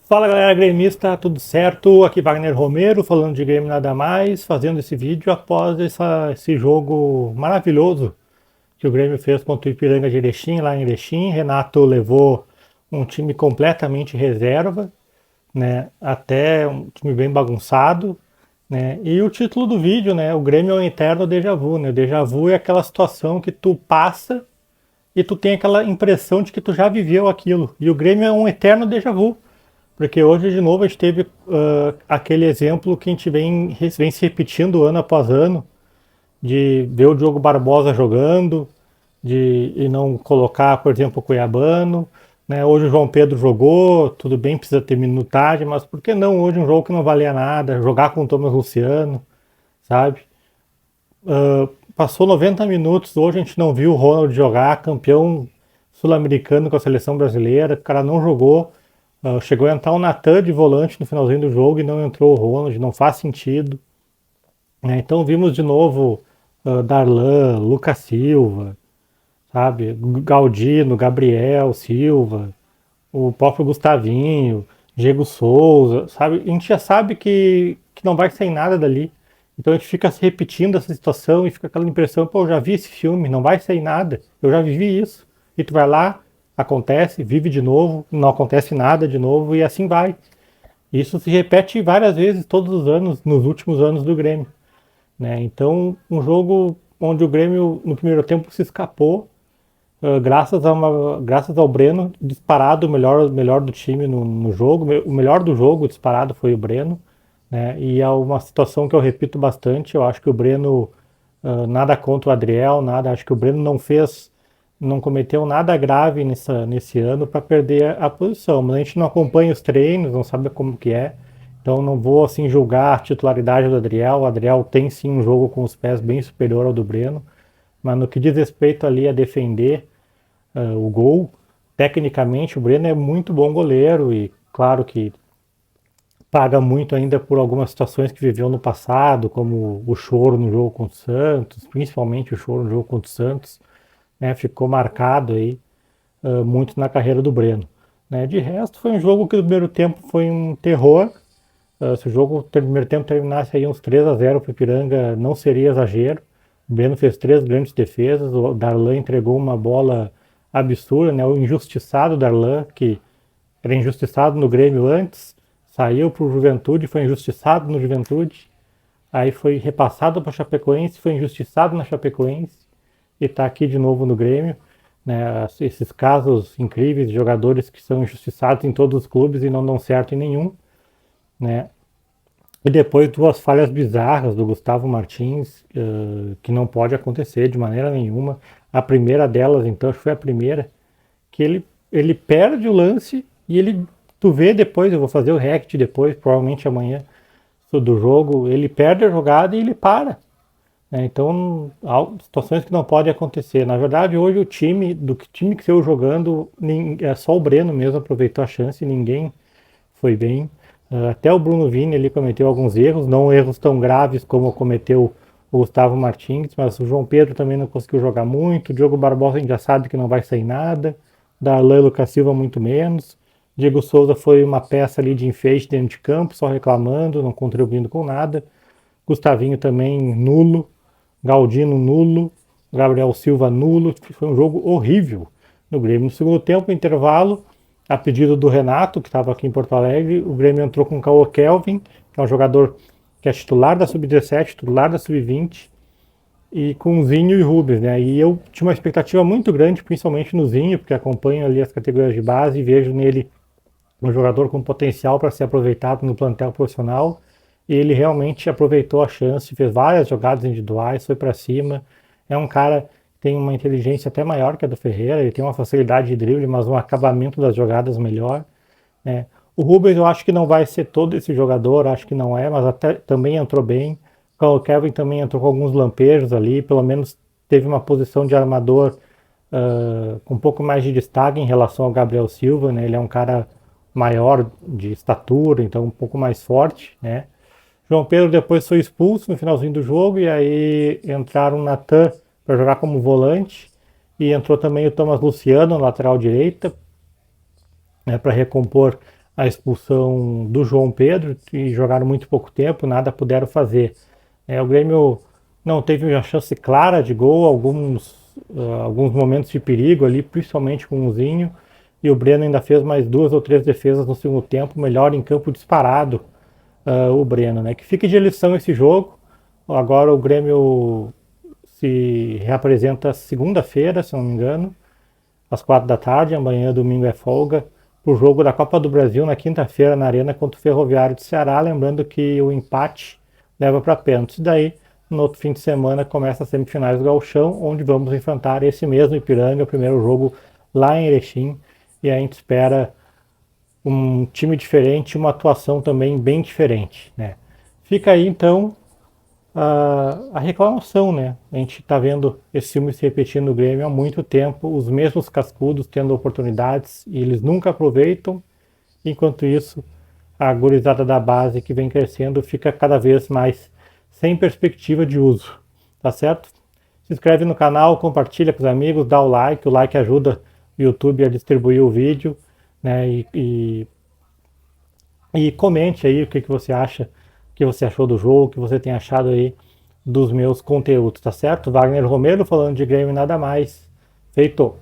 Fala galera gremista, tudo certo? Aqui Wagner Romero falando de Grêmio nada mais, fazendo esse vídeo após esse jogo maravilhoso que o Grêmio fez contra o Ipiranga de Erechim, lá em Erechim. Renato levou um time completamente reserva, né? Até um time bem bagunçado, né? E o título do vídeo, né? O Grêmio é um eterno déjà vu, né? O déjà vu é aquela situação que tu passa e tu tem aquela impressão de que tu já viveu aquilo. E o Grêmio é um eterno déjà vu. Porque hoje, de novo, a gente teve aquele exemplo que a gente vem se repetindo ano após ano, de ver o Diogo Barbosa jogando, e não colocar, por exemplo, o Cuiabano. Né? Hoje o João Pedro jogou, tudo bem, precisa ter minutagem, mas por que não hoje um jogo que não valia nada, jogar com o Thomas Luciano, sabe? Passou 90 minutos, hoje a gente não viu o Ronald jogar, campeão sul-americano com a seleção brasileira, o cara não jogou. Chegou a entrar o Natan de volante no finalzinho do jogo e não entrou o Ronald, não faz sentido. Né? Então vimos de novo Darlan, Lucas Silva, sabe? Galdino, Gabriel Silva, o próprio Gustavinho, Diego Souza, sabe? A gente já sabe que não vai sair nada dali. Então a gente fica se repetindo essa situação e fica aquela impressão, pô, eu já vi esse filme, não vai sair nada, eu já vivi isso. E tu vai lá, acontece, vive de novo, não acontece nada de novo e assim vai. Isso se repete várias vezes todos os anos, nos últimos anos do Grêmio. Né? Então, um jogo onde o Grêmio no primeiro tempo se escapou, graças ao Breno, disparado o melhor do time no jogo, o melhor do jogo disparado foi o Breno. Né? E é uma situação que eu repito bastante, eu acho que o Breno, nada contra o Adriel, nada, acho que o Breno não cometeu nada grave nesse ano para perder a posição, mas a gente não acompanha os treinos, não sabe como que é, então não vou assim julgar a titularidade do Adriel. O Adriel tem sim um jogo com os pés bem superior ao do Breno, mas no que diz respeito ali a defender o gol, tecnicamente o Breno é muito bom goleiro e claro que paga muito ainda por algumas situações que viveu no passado, como o choro no jogo contra o Santos, principalmente o choro no jogo contra o Santos, né, ficou marcado aí muito na carreira do Breno. Né. De resto, foi um jogo que no primeiro tempo foi um terror. Se o jogo no primeiro tempo terminasse aí uns 3-0 para o Ipiranga, não seria exagero. O Breno fez 3 grandes defesas, o Darlan entregou uma bola absurda, né, o injustiçado Darlan, que era injustiçado no Grêmio antes, saiu para o Juventude, foi injustiçado no Juventude, aí foi repassado para a Chapecoense, foi injustiçado na Chapecoense e está aqui de novo no Grêmio. Né? Esses casos incríveis de jogadores que são injustiçados em todos os clubes e não dão certo em nenhum. Né? E depois 2 falhas bizarras do Gustavo Martins, que não pode acontecer de maneira nenhuma. A primeira delas, então, acho que foi a primeira, que ele perde o lance e tu vê depois, eu vou fazer o react depois, provavelmente amanhã, do jogo, ele perde a jogada e ele para. Né? Então, há situações que não podem acontecer. Na verdade, hoje do time que saiu jogando, é só o Breno mesmo aproveitou a chance, ninguém foi bem. Até o Bruno Vini ele cometeu alguns erros, não erros tão graves como cometeu o Gustavo Martins, mas o João Pedro também não conseguiu jogar muito. O Diogo Barbosa a gente já sabe que não vai sair nada. Darlan e Lucas Silva muito menos. Diego Souza foi uma peça ali de enfeite dentro de campo, só reclamando, não contribuindo com nada. Gustavinho também nulo. Galdino nulo. Gabriel Silva nulo. Foi um jogo horrível no Grêmio. No segundo tempo, intervalo, a pedido do Renato, que estava aqui em Porto Alegre, o Grêmio entrou com o Cauã Kelvin, que é um jogador que é titular da Sub-17, titular da Sub-20, e com Zinho e Rubens, né? E eu tinha uma expectativa muito grande, principalmente no Zinho, porque acompanho ali as categorias de base e vejo nele um jogador com potencial para ser aproveitado no plantel profissional. E ele realmente aproveitou a chance, fez várias jogadas individuais, foi para cima. É um cara que tem uma inteligência até maior que a do Ferreira, ele tem uma facilidade de drible, mas um acabamento das jogadas melhor. Né? O Rubens eu acho que não vai ser todo esse jogador, acho que não é, mas até também entrou bem. O Kevin também entrou com alguns lampejos ali, pelo menos teve uma posição de armador com um pouco mais de destaque em relação ao Gabriel Silva, né? Ele é um cara maior de estatura, então um pouco mais forte, né? João Pedro depois foi expulso no finalzinho do jogo e aí entraram o Natan para jogar como volante e entrou também o Thomas Luciano na lateral direita, né, para recompor a expulsão do João Pedro e jogaram muito pouco tempo, nada puderam fazer. O Grêmio não teve uma chance clara de gol, alguns momentos de perigo ali, principalmente com o Zinho, e o Breno ainda fez mais 2 ou 3 defesas no segundo tempo, melhor em campo disparado, o Breno, né? Que fique de lição esse jogo. Agora o Grêmio se reapresenta segunda-feira, se não me engano, às 4 da tarde, amanhã domingo é folga, para o jogo da Copa do Brasil na quinta-feira na Arena contra o Ferroviário de Ceará, lembrando que o empate leva para pênaltis. Daí, no outro fim de semana, começa as semifinais do Gauchão, onde vamos enfrentar esse mesmo Ipiranga, o primeiro jogo lá em Erechim, e a gente espera um time diferente, uma atuação também bem diferente, né? Fica aí então a reclamação, né? A gente está vendo esse filme se repetindo no Grêmio há muito tempo, os mesmos cascudos tendo oportunidades e eles nunca aproveitam. Enquanto isso, a gurizada da base que vem crescendo fica cada vez mais sem perspectiva de uso, tá certo? Se inscreve no canal, compartilha com os amigos, dá o like ajuda o YouTube a distribuir o vídeo, né? E comente aí o que você acha, o que você achou do jogo, o que você tem achado aí dos meus conteúdos, tá certo? Wagner Romero falando de Grêmio e nada mais. Feito!